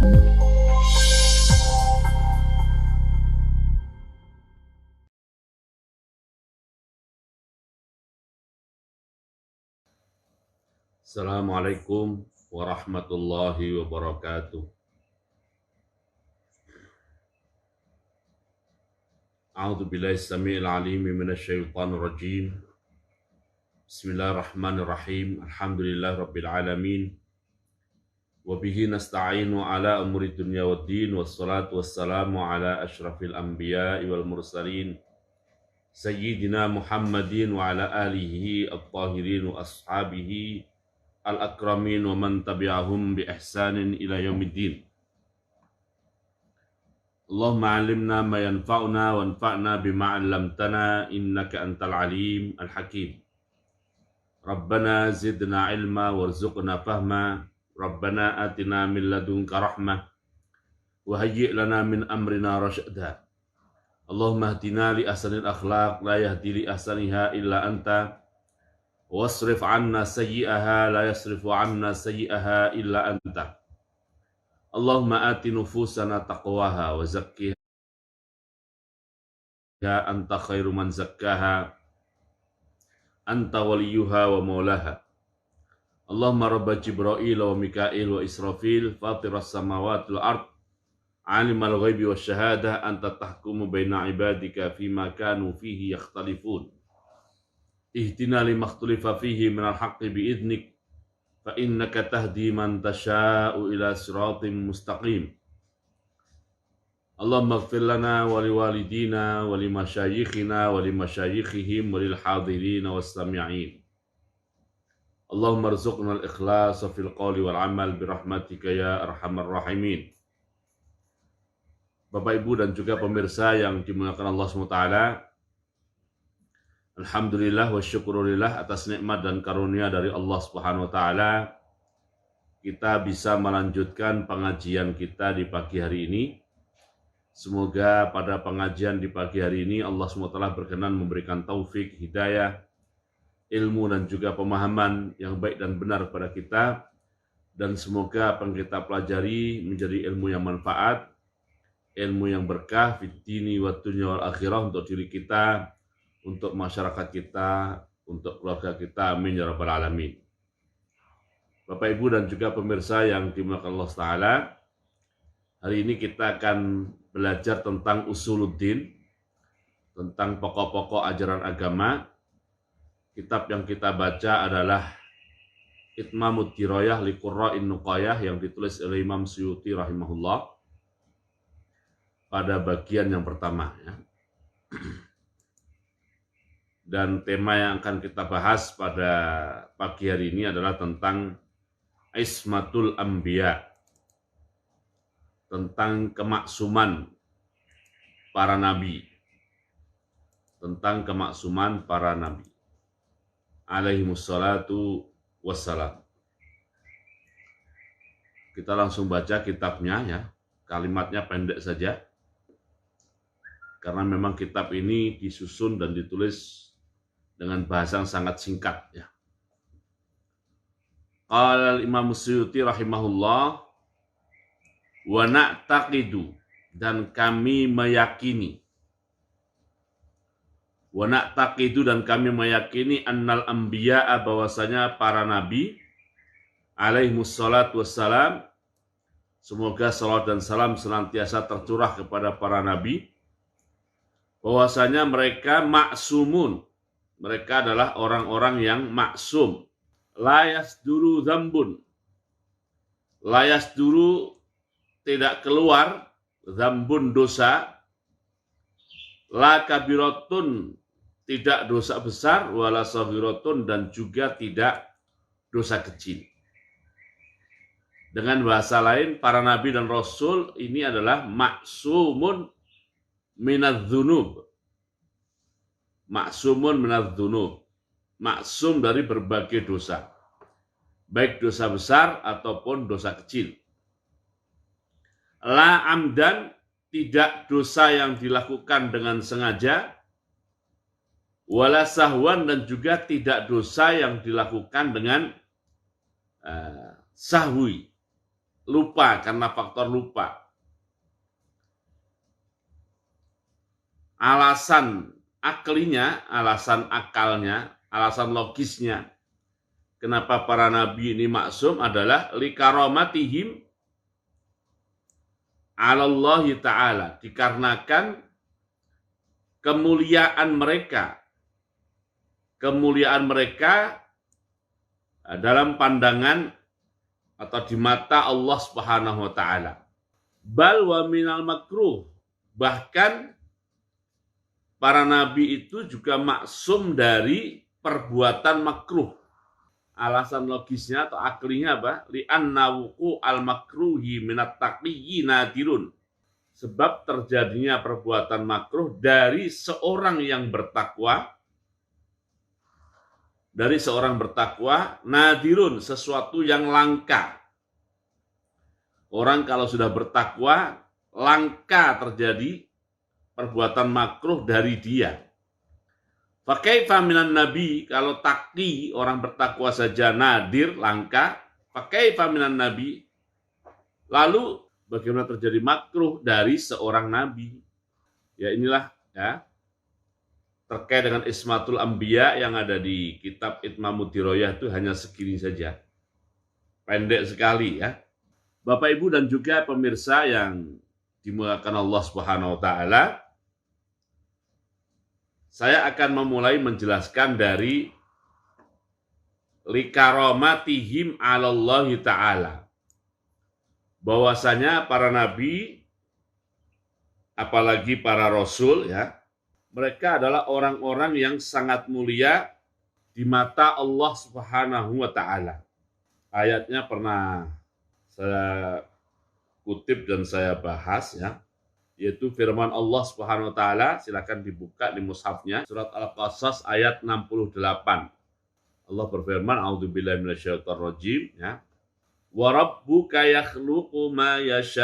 Assalamualaikum warahmatullahi wabarakatuh. A'udzu billahi samii'il 'aliim minasyaitonir rajiim. Bismillahirrahmanirrahim. Alhamdulillahirabbil alamin. Wa bihi nasta'inu 'ala umuri dunya waddin wassalatu wassalamu 'ala asyrafil anbiya'i wal mursalin sayyidina Muhammadin wa 'ala alihi at-tahirin wa ashabihi al-akramin wa man tabi'ahum bi ihsanin ila yaumiddin. Allahumma 'allimna ma yanfa'una wanfa'na bima 'allamtana innaka antal alim al-hakim. Rabbana zidna ilma warzuqna fahma. Rabbana atina min ladunka rahmah wa hayyi' lana min amrina rasyada. Allahumma hdina li ahsanil akhlaq la yahdi li ahsaniha illa anta. Wasrif 'anna sayyi'aha la yasrifu 'anna sayyi'aha illa anta. Allahumma ati nufusana taqwaha wa zakkiha anta khairu man zakkaha anta waliyuha wa maulaha. Allahumma rabba Jibril wa Mikail wa Israfil fatiras samawati wal ard alimal ghaibi wasyahadah anta tahkumu baina ibadika fima kanu fihi yakhtalifun. Ihdina limakhtulifa fihi minal haqqi biidnik fa innaka tahdi man tasha'u ila siratim mustaqim. Allahumma ighfir lana wa liwalidina wa limasyayikhina wa limasyayikhihim wa lil hadirina was sami'in. Allahumma rzuqna al-ikhlasa fil qawli wal amal birahmatika ya arhamar rahimin. Bapak Ibu dan juga pemirsa yang dimuliakan Allah SWT, alhamdulillah wa syukurillah atas nikmat dan karunia dari Allah Subhanahu wa taala. Kita bisa melanjutkan pengajian kita di pagi hari ini. Semoga pada pengajian di pagi hari ini Allah SWT berkenan memberikan taufik, hidayah, ilmu dan juga pemahaman yang baik dan benar pada kita. Dan semoga apa yang kita pelajari menjadi ilmu yang manfaat, ilmu yang berkah fid dini wad dunya wal akhirah untuk diri kita, untuk masyarakat kita, untuk keluarga kita. Amin ya rabbal alamin. Bapak Ibu dan juga pemirsa yang dimuliakan Allah Ta'ala, hari ini kita akan belajar tentang usuluddin, tentang pokok-pokok ajaran agama. Kitab yang kita baca adalah Itmamud Dirayah li Qurra'in Nuqayah yang ditulis oleh Imam Suyuti rahimahullah pada bagian yang pertama, ya. Dan tema yang akan kita bahas pada pagi hari ini adalah tentang Ismatul Anbiya, tentang kemaksuman para nabi, tentang kemaksuman para nabi alaihimussalatu wassalam. Kita langsung baca kitabnya, ya. Kalimatnya pendek saja, karena memang kitab ini disusun dan ditulis dengan bahasa yang sangat singkat, ya. Qala Imam Suyuti rahimahullah, wa na'taqidu, dan kami meyakini, wa na'taqidu, dan kami meyakini annal anbiya'a, bahwasanya para nabi alaihimussalatu wassalam, semoga salawat dan salam senantiasa tercurah kepada para nabi, bahwasanya mereka maksumun, mereka adalah orang-orang yang maksum. Layas duru zambun, layas duru tidak keluar, zambun dosa, la kabiratun tidak dosa besar, wala sagiratun dan juga tidak dosa kecil. Dengan bahasa lain, para nabi dan rasul ini adalah maksumun minadz-dzunub. Maksumun minadz-dzunub, maksum dari berbagai dosa, baik dosa besar ataupun dosa kecil. La amdan, tidak dosa yang dilakukan dengan sengaja, wala sahwan, dan juga tidak dosa yang dilakukan dengan sahwi. lupa karena faktor lupa. Alasan aklinya, alasan akalnya, alasan logisnya kenapa para nabi ini maksum adalah likaromatihim alallahi ta'ala, dikarenakan kemuliaan mereka dalam pandangan atau di mata Allah Subhanahu wa taala. Bal wa minal makruh, bahkan para nabi itu juga maksum dari perbuatan makruh. Alasan logisnya atau aklinya apa? Li'anna wuqu' al-makruhi minat taqiyyi nadirun. Sebab terjadinya perbuatan makruh dari seorang yang bertakwa, nadirun, sesuatu yang langka. Orang kalau sudah bertakwa, langka terjadi perbuatan makruh dari dia. Fakaifa minan nabi, kalau taqi, orang bertakwa saja nadir, langka, fakaifa minan nabi, lalu bagaimana terjadi makruh dari seorang nabi? Ya inilah ya terkait dengan Ismatul Anbiya yang ada di kitab Itmamud Diroyah itu hanya segini saja. Pendek sekali ya. Bapak Ibu dan juga pemirsa yang dimuliakan Allah Subhanahu wa taala, saya akan memulai menjelaskan dari likaromatihim alallahi ta'ala. Bahwasanya para nabi, apalagi para rasul ya, mereka adalah orang-orang yang sangat mulia di mata Allah Subhanahu wa taala. Ayatnya pernah saya kutip dan saya bahas ya, yaitu firman Allah Subhanahu wa taala, silakan dibuka di mushafnya, surat Al-Qasas ayat 68. Allah berfirman, a'udzubillahi minasyaitonir rajim ya. Wa rabbuka yakhluqu ma yasha'u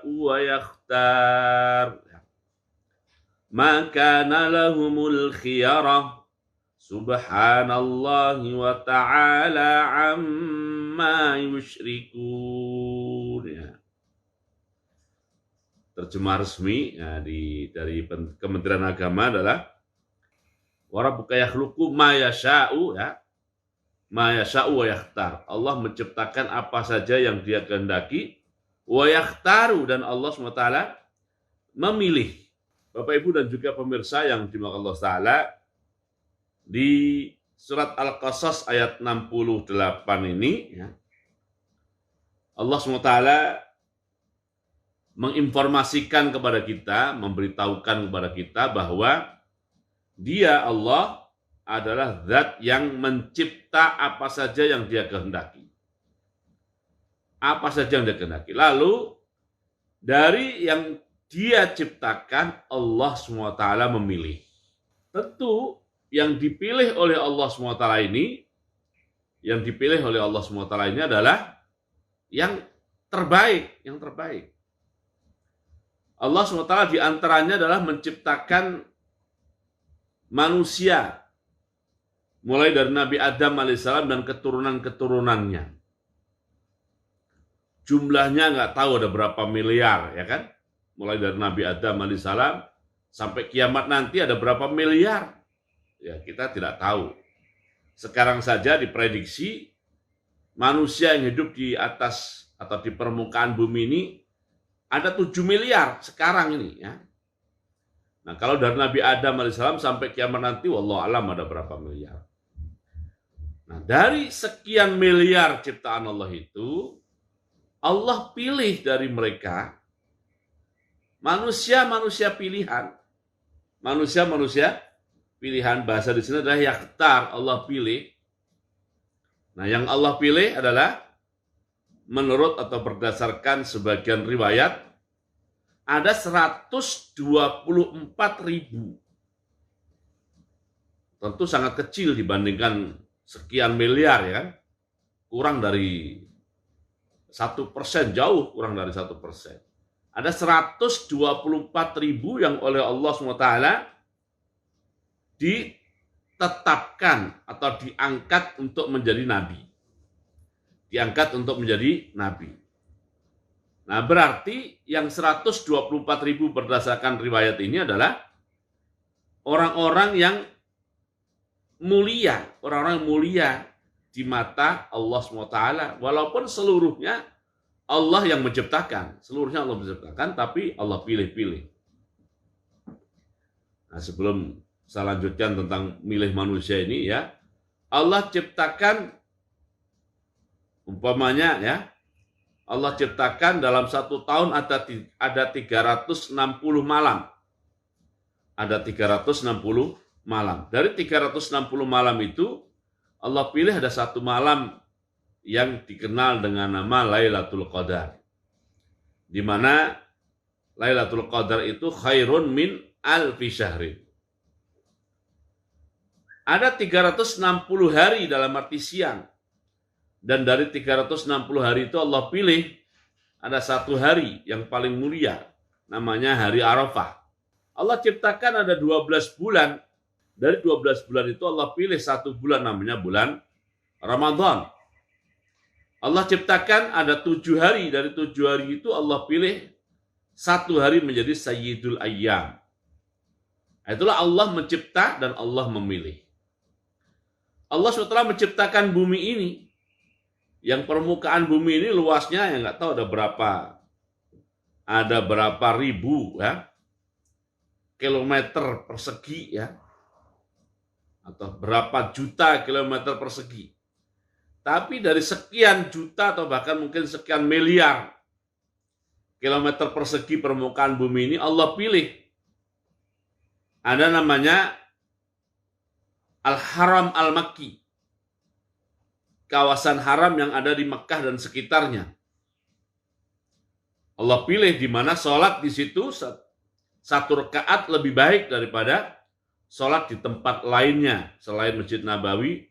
wa yakhtar. Ma kana lahumul khiyarah. Subhanallahi wa ta'ala amma yusyrikun. Ya. Terjemah resmi ya, dari Kementerian Agama adalah wa rabbuka yakhluqu ma yasha'u ya. Ma yasha'u wa yakhtar. Allah menciptakan apa saja yang Dia kehendaki, wa yakhtaru, dan Allah SWT memilih. Bapak Ibu dan juga pemirsa yang dimuliakan Allah Ta'ala, di surat Al-Qasas ayat 68 ini ya, Allah SWT menginformasikan kepada kita, memberitahukan kepada kita bahwa Dia Allah adalah zat yang mencipta apa saja yang Dia kehendaki. Apa saja yang Dia kehendaki. Lalu dari yang Dia ciptakan, Allah SWT memilih. Tentu yang dipilih oleh Allah SWT ini, adalah yang terbaik, Allah SWT diantaranya adalah menciptakan manusia, mulai dari Nabi Adam alaihissalam dan keturunan-keturunannya. Jumlahnya nggak tahu ada berapa miliar, ya kan? Mulai dari Nabi Adam alaihissalam sampai kiamat nanti ada berapa miliar? Ya, kita tidak tahu. Sekarang saja diprediksi manusia yang hidup di atas atau di permukaan bumi ini ada 7 miliar sekarang ini, ya. Nah, kalau dari Nabi Adam alaihissalam sampai kiamat nanti, wallahu alam ada berapa miliar. Nah, dari sekian miliar ciptaan Allah itu, Allah pilih dari mereka manusia-manusia pilihan. Manusia-manusia pilihan, bahasa di sini adalah yakhtar, Allah pilih. Nah, yang Allah pilih adalah menurut atau berdasarkan sebagian riwayat ada 124.000. Tentu sangat kecil dibandingkan sekian miliar, ya kan? Kurang dari 1%, jauh kurang dari 1%. Ada 124.000 yang oleh Allah SWT ditetapkan atau diangkat untuk menjadi nabi. diangkat untuk menjadi nabi. Nah, berarti yang 124.000 berdasarkan riwayat ini adalah orang-orang yang mulia, orang-orang mulia di mata Allah SWT, walaupun seluruhnya Allah yang menciptakan, tapi Allah pilih-pilih. Nah, sebelum saya lanjutkan tentang milih manusia ini ya, Allah ciptakan umpamanya ya, Allah ciptakan dalam satu tahun ada 360 malam. Ada 360 malam. Dari 360 malam itu, Allah pilih ada satu malam yang dikenal dengan nama Lailatul Qadar. Di mana Lailatul Qadar itu khairun min alfi syahrin. Ada 360 hari dalam arti siang. Dan dari 360 hari itu Allah pilih ada satu hari yang paling mulia, namanya hari Arafah. Allah ciptakan ada 12 bulan. Dari 12 bulan itu Allah pilih satu bulan namanya bulan Ramadan. Allah ciptakan ada 7 hari. Dari 7 hari itu Allah pilih satu hari menjadi Sayyidul Ayyam. Itulah Allah mencipta dan Allah memilih. Allah SWT menciptakan bumi ini. Yang permukaan bumi ini luasnya ya nggak tahu ada berapa ribu ya kilometer persegi ya, atau berapa juta kilometer persegi. Tapi dari sekian juta atau bahkan mungkin sekian miliar kilometer persegi permukaan bumi ini Allah pilih. Ada namanya Al-Haram Al-Makki. Kawasan haram yang ada di Mekah dan sekitarnya. Allah pilih di mana sholat di situ satu rakaat lebih baik daripada sholat di tempat lainnya selain Masjid Nabawi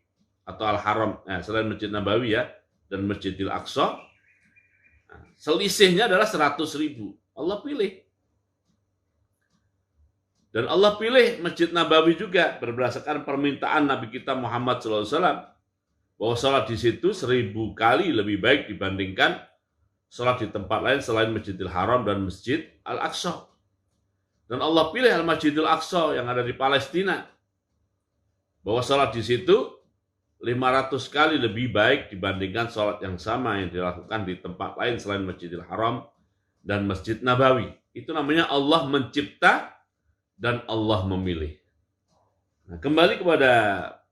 atau Al-Haram, selain Masjid Nabawi ya dan Masjidil Aqsa. Selisihnya adalah 100.000. Allah pilih. Dan Allah pilih Masjid Nabawi juga berdasarkan permintaan Nabi kita Muhammad SAW. Bahwa sholat di situ 1000 kali lebih baik dibandingkan sholat di tempat lain selain Masjidil Haram dan Masjid Al-Aqsa. Dan Allah pilih Al-Masjidil Aqsa yang ada di Palestina. Bahwa sholat di situ 500 kali lebih baik dibandingkan sholat yang sama yang dilakukan di tempat lain selain Masjidil Haram dan Masjid Nabawi. Itu namanya Allah mencipta dan Allah memilih. Nah, kembali kepada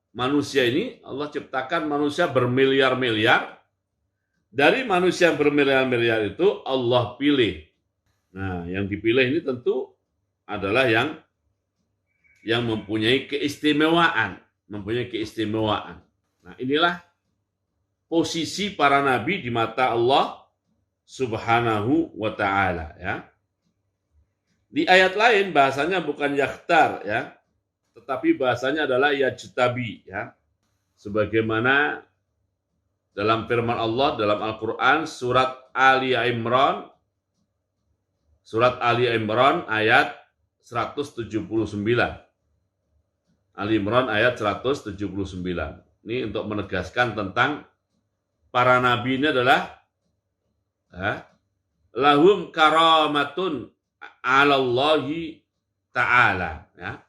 manusia ini, Allah ciptakan manusia bermiliar-miliar. Dari manusia yang bermiliar-miliar itu Allah pilih. Nah, yang dipilih ini tentu adalah yang mempunyai keistimewaan. Nah, inilah posisi para nabi di mata Allah Subhanahu wa ta'ala ya. Di ayat lain bahasanya bukan yakhtar ya, tetapi bahasanya adalah yajtabi ya. Sebagaimana dalam firman Allah dalam Al-Qur'an surat Ali Imran ayat 179. Ali Imran ayat 179. Ini untuk menegaskan tentang para nabi ini adalah lahum karamatun 'alallahi ta'ala ya.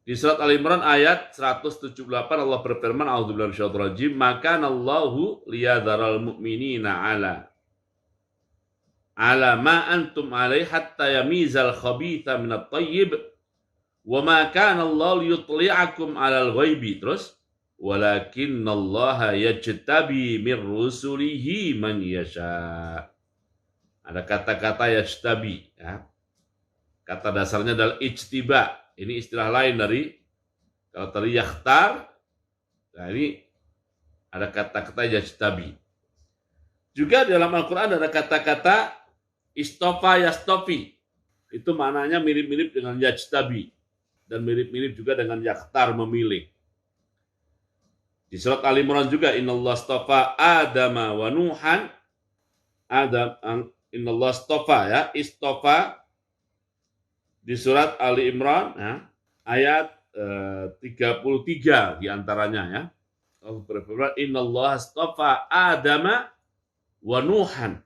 Di surat Al-Imran ayat 178 Allah berfirman, a'udzubillahi minasyaitonir rajim, maka Allahu liyadharal mu'minina ala ma antum alaihi hatta yamizal khabitha minat thayyib wa ma kana Allah liyutli'akum 'alal ghaibi. Terus walakinallaha yajtabi mir rusulihi man yasha. Ada kata-kata yajtabi ya. Kata dasarnya adalah ijtiba. Ini istilah lain dari kalau tadi yakhtar. Nah, ini ada kata-kata yajtabi. Juga dalam Al-Qur'an ada kata-kata istofa yastofi. Itu maknanya mirip-mirip dengan yajtabi dan mirip-mirip juga dengan yakhtar memilih. Di surat Al-Imran juga innallaha astafa Adama wa Nuhan. Innallaha astafa ya, istofa di surat Ali Imran ya, ayat 33 diantaranya ya. Allah berfirman, "Innallaha astafa Adama wa Nuhan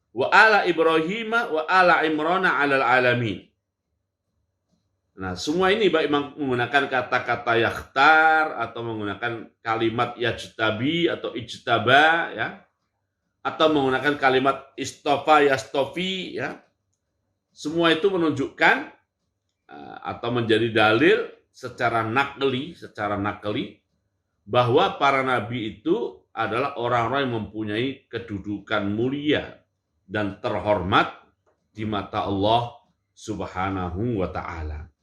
wa ala Ibrahim wa ala Imran 'alal alamin." Nah, semua ini baik menggunakan kata-kata yakhtar atau menggunakan kalimat yajtabi atau ijtaba ya, atau menggunakan kalimat istofa yastofi ya. Semua itu menunjukkan atau menjadi dalil secara nakli bahwa para nabi itu adalah orang-orang yang mempunyai kedudukan mulia dan terhormat di mata Allah Subhanahu wa taala.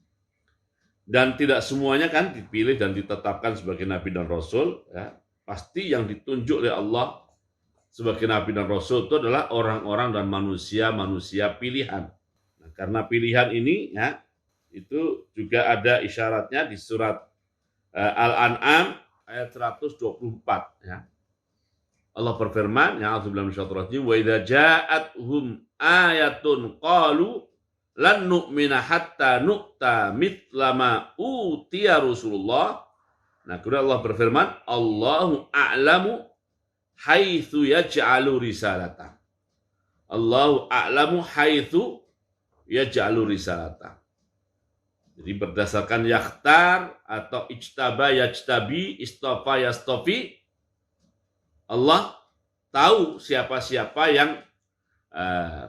Dan tidak semuanya kan dipilih dan ditetapkan sebagai nabi dan rasul ya. Pasti yang ditunjuk oleh Allah sebagai nabi dan rasul itu adalah orang-orang dan manusia pilihan. Nah, karena pilihan ini ya, itu juga ada isyaratnya di surat Al-An'am ayat 124 ya. Allah berfirman, ya a'udzubillahi minasyaitonir rajim, wa idza ja'atuhum ayatun qalu lan nu'mina hatta nu'ta mithla ma utiya Rasulullah. Nah, kemudian Allah berfirman, Allahu a'lamu haitsu yaj'alu risalata. Allahu a'lamu haitsu yaj'alu risalata. Jadi berdasarkan yakhtar atau ijtaba yajtabi, istofa yastofi, Allah tahu siapa-siapa yang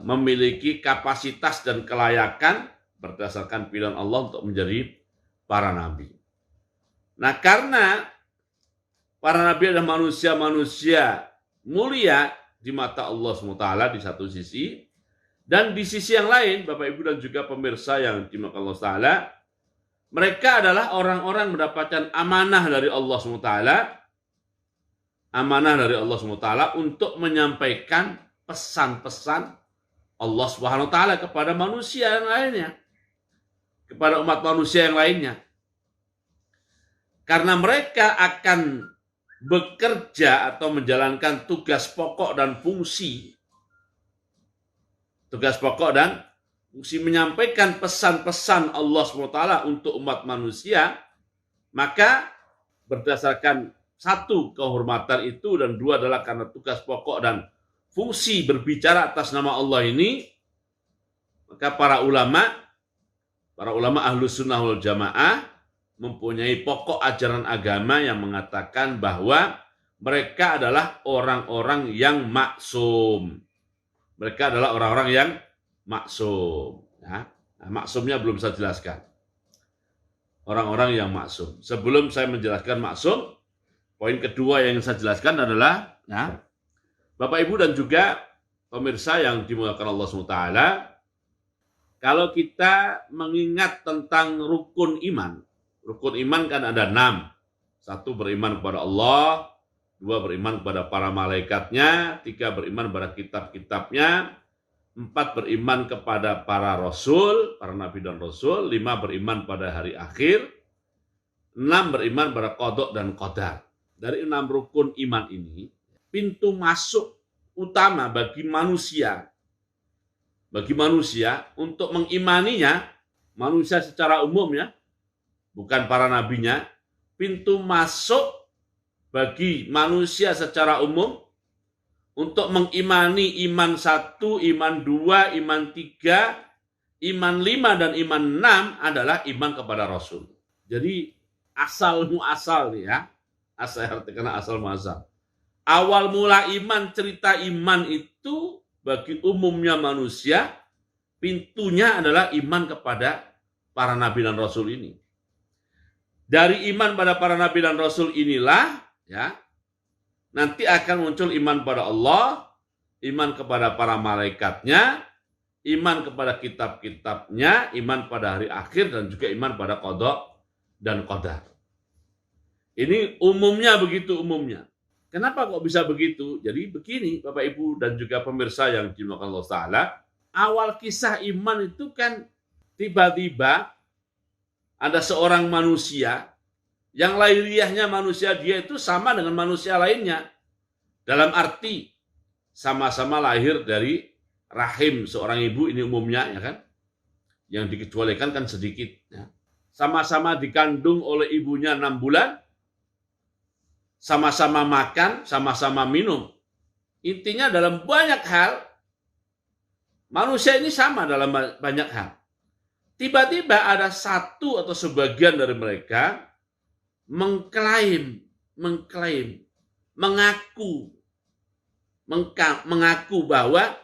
memiliki kapasitas dan kelayakan berdasarkan pilihan Allah untuk menjadi para nabi. Nah, karena para nabi adalah manusia-manusia mulia di mata Allah SWT di satu sisi, dan di sisi yang lain, Bapak Ibu dan juga pemirsa yang dimuliakan Allah Ta'ala, mereka adalah orang-orang mendapatkan amanah dari Allah SWT, untuk menyampaikan pesan-pesan Allah Subhanahu wa taala kepada manusia yang lainnya, kepada umat manusia yang lainnya. Karena mereka akan bekerja atau menjalankan tugas pokok dan fungsi menyampaikan pesan-pesan Allah Subhanahu wa taala untuk umat manusia, maka berdasarkan satu, kehormatan itu, dan dua adalah karena tugas pokok dan fungsi berbicara atas nama Allah ini, maka para ulama Ahlus Sunnah wal Jamaah mempunyai pokok ajaran agama yang mengatakan bahwa mereka adalah orang-orang yang maksum. Mereka adalah orang-orang yang maksum. Ya. Nah, maksumnya belum saya jelaskan. Orang-orang yang maksum. Sebelum saya menjelaskan maksum, poin kedua yang saya jelaskan adalah ya, Bapak Ibu dan juga pemirsa yang dimuliakan Allah SWT, kalau kita mengingat tentang rukun iman kan ada 6. 1, beriman kepada Allah. 2, beriman kepada para malaikatnya. 3, beriman kepada kitab-kitabnya. 4, beriman kepada para rasul, para nabi dan rasul. 5, beriman pada hari akhir. 6, beriman pada qada dan qadar. Dari 6 rukun iman ini, pintu masuk utama bagi manusia untuk mengimaninya, manusia secara umum ya, bukan para nabinya, pintu masuk bagi manusia secara umum untuk mengimani iman 1, iman 2, iman 3, iman 5, dan iman 6 adalah iman kepada Rasul. Jadi asal muasal nih ya, asal artikan asal muasal. Awal mula iman, cerita iman itu bagi umumnya manusia, pintunya adalah iman kepada para nabi dan rasul ini. Dari iman pada para nabi dan rasul inilah ya, nanti akan muncul iman pada Allah, iman kepada para malaikatnya, iman kepada kitab-kitabnya, iman pada hari akhir, dan juga iman pada qada dan qadar. Ini umumnya begitu umumnya. Kenapa kok bisa begitu? Jadi begini Bapak Ibu dan juga pemirsa yang dimuliakan Allah Ta'ala, awal kisah iman itu kan tiba-tiba ada seorang manusia yang lahiriahnya manusia dia itu sama dengan manusia lainnya. Dalam arti sama-sama lahir dari rahim seorang ibu, ini umumnya ya kan. Yang dikecualikan kan sedikit ya. Sama-sama dikandung oleh ibunya 6 bulan. sama-sama makan, sama-sama minum. Intinya dalam banyak hal, manusia ini sama dalam banyak hal. Tiba-tiba ada satu atau sebagian dari mereka mengklaim, mengaku bahwa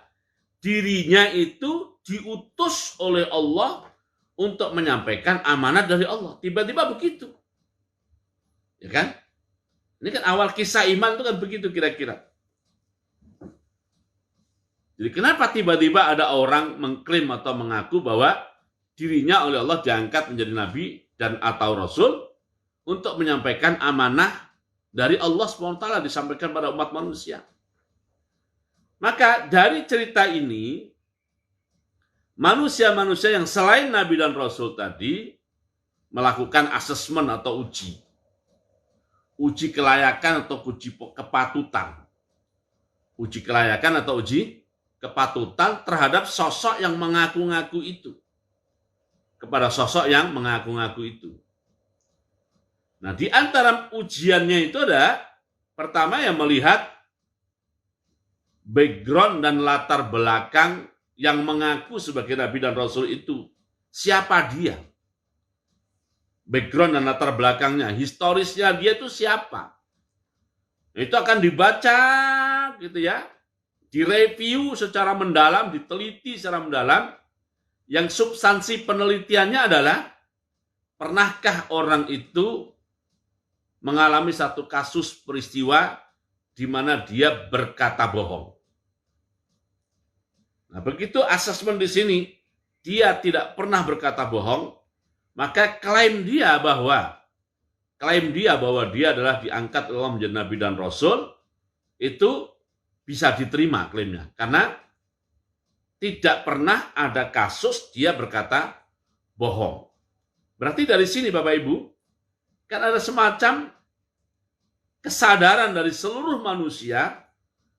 dirinya itu diutus oleh Allah untuk menyampaikan amanat dari Allah. Tiba-tiba begitu. Ya kan? Ini kan awal kisah iman itu kan begitu kira-kira. Jadi kenapa tiba-tiba ada orang mengklaim atau mengaku bahwa dirinya oleh Allah diangkat menjadi nabi dan atau rasul untuk menyampaikan amanah dari Allah SWT disampaikan pada umat manusia. Maka dari cerita ini, manusia-manusia yang selain nabi dan rasul tadi melakukan asesmen atau uji. Uji kelayakan atau uji kepatutan. Uji kelayakan atau uji kepatutan terhadap sosok yang mengaku-ngaku itu. Kepada sosok yang mengaku-ngaku itu. Nah, di antara ujiannya itu ada, pertama yang melihat background dan latar belakang yang mengaku sebagai nabi dan rasul itu. Siapa dia? Background dan latar belakangnya, historisnya dia itu siapa? Itu akan dibaca gitu ya, direview secara mendalam, diteliti secara mendalam. Yang substansi penelitiannya adalah, pernahkah orang itu mengalami satu kasus peristiwa di mana dia berkata bohong. Nah, begitu asesmen di sini, dia tidak pernah berkata bohong, maka klaim dia bahwa dia adalah diangkat Allah menjadi nabi dan rasul, itu bisa diterima klaimnya. Karena tidak pernah ada kasus dia berkata bohong. Berarti dari sini Bapak Ibu, kan ada semacam kesadaran dari seluruh manusia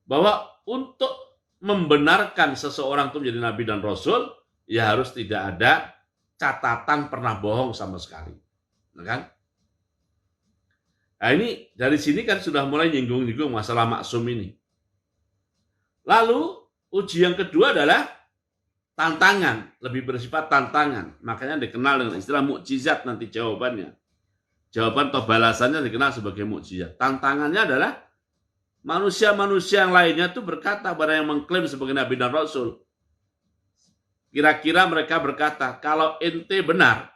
bahwa untuk membenarkan seseorang itu menjadi nabi dan rasul, ya harus tidak ada catatan pernah bohong sama sekali. Nah, kan? Nah, ini dari sini kan sudah mulai nyinggung-nyinggung masalah maksum ini. Lalu uji yang kedua adalah tantangan, lebih bersifat tantangan. Makanya dikenal dengan istilah mukjizat nanti jawabannya. Jawaban atau balasannya dikenal sebagai mukjizat. Tantangannya adalah manusia-manusia yang lainnya itu berkata pada yang mengklaim sebagai nabi dan rasul. Kira-kira mereka berkata, kalau ente benar,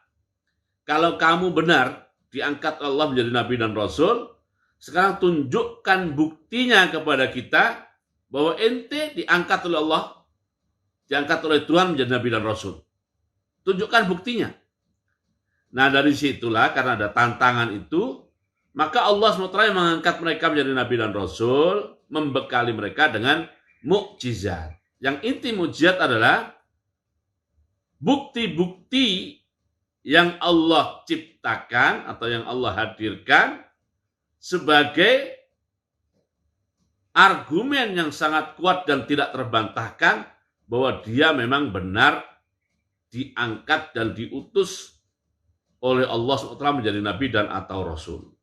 kalau kamu benar diangkat Allah menjadi nabi dan rasul, sekarang tunjukkan buktinya kepada kita bahwa ente diangkat oleh Allah, diangkat oleh Tuhan menjadi nabi dan rasul. Tunjukkan buktinya. Nah, dari situlah karena ada tantangan itu, maka Allah SWT mengangkat mereka menjadi nabi dan rasul, membekali mereka dengan mukjizat. Yang inti mukjizat adalah bukti-bukti yang Allah ciptakan atau yang Allah hadirkan sebagai argumen yang sangat kuat dan tidak terbantahkan bahwa dia memang benar diangkat dan diutus oleh Allah SWT menjadi nabi dan atau rasul.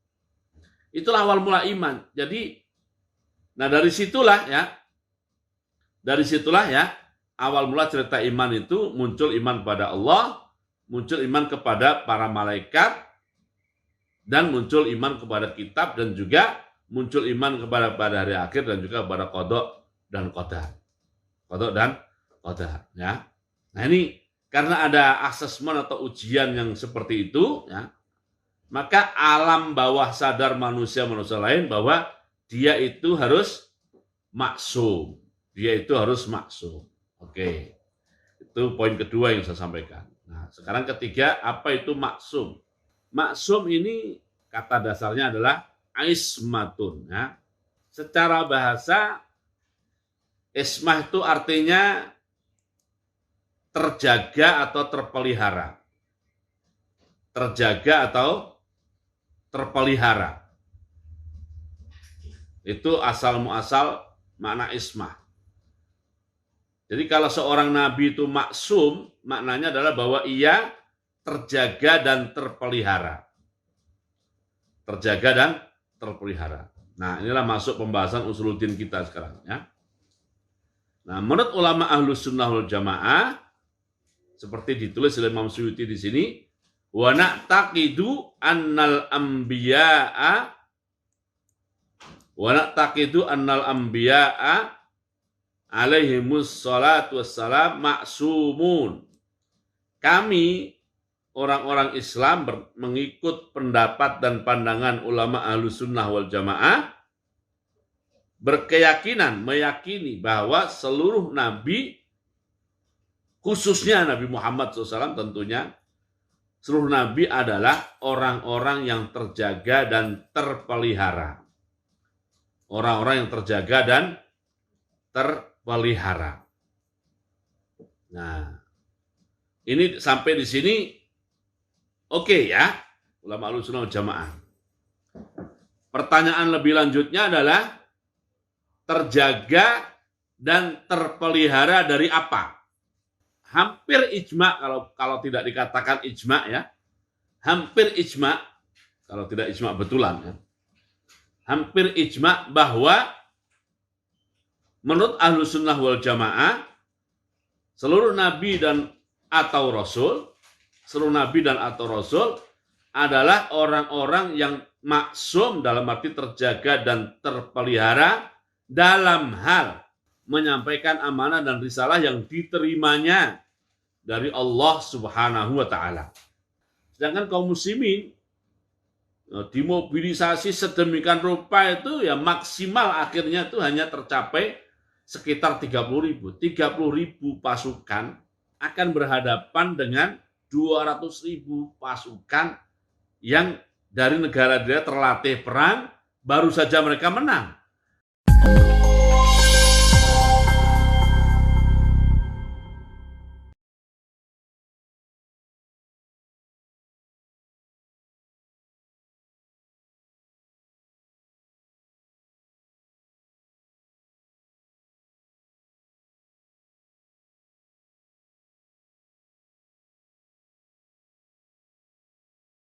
Itulah awal mula iman. Jadi, nah dari situlah ya, awal mula cerita iman itu muncul iman kepada Allah, muncul iman kepada para malaikat, dan muncul iman kepada kitab, dan juga muncul iman kepada pada hari akhir, dan juga kepada qada dan qadar. Qada dan qadar, ya. Nah, ini karena ada asesmen atau ujian yang seperti itu, ya, maka alam bawah sadar manusia-manusia lain bahwa dia itu harus maksum. Dia itu harus maksum. Oke. Itu poin kedua yang saya sampaikan. Nah, sekarang ketiga, apa itu maksum? Maksum ini kata dasarnya adalah ismatun, ya. Secara bahasa, ismah itu artinya terjaga atau terpelihara. Terjaga atau terpelihara. Itu asal muasal makna ismah. Jadi kalau seorang nabi itu maksum, maknanya adalah bahwa ia terjaga dan terpelihara. Terjaga dan terpelihara. Nah, inilah masuk pembahasan usuluddin kita sekarang ya. Nah, menurut ulama Ahlus Sunnah wal Jamaah seperti ditulis oleh Imam Suyuti di sini, wa na'taqidu annal anbiya'a alaihimus salatu wassalam ma'sumun. Kami orang-orang Islam mengikut pendapat dan pandangan ulama Ahlus Sunnah wal Jamaah meyakini bahwa seluruh nabi, khususnya Nabi Muhammad SAW tentunya, seluruh nabi adalah orang-orang yang terjaga dan terpelihara. Orang-orang yang terjaga dan terpelihara. Nah, ini sampai di sini oke ya, ulama Ahlus Sunnah wal Jamaah. Pertanyaan lebih lanjutnya adalah terjaga dan terpelihara dari apa? Hampir ijma, kalau tidak dikatakan ijma ya, hampir ijma, kalau tidak ijma betulan ya, hampir ijma bahwa menurut Ahlus Sunnah wal Jamaah seluruh nabi dan atau rasul adalah orang-orang yang maksum dalam arti terjaga dan terpelihara dalam hal menyampaikan amanah dan risalah yang diterimanya dari Allah Subhanahu wa taala. Sedangkan kaum muslimin dimobilisasi sedemikian rupa itu ya maksimal akhirnya itu hanya tercapai sekitar 30.000 pasukan akan berhadapan dengan 200.000 pasukan yang dari negara-negara terlatih perang, baru saja mereka menang.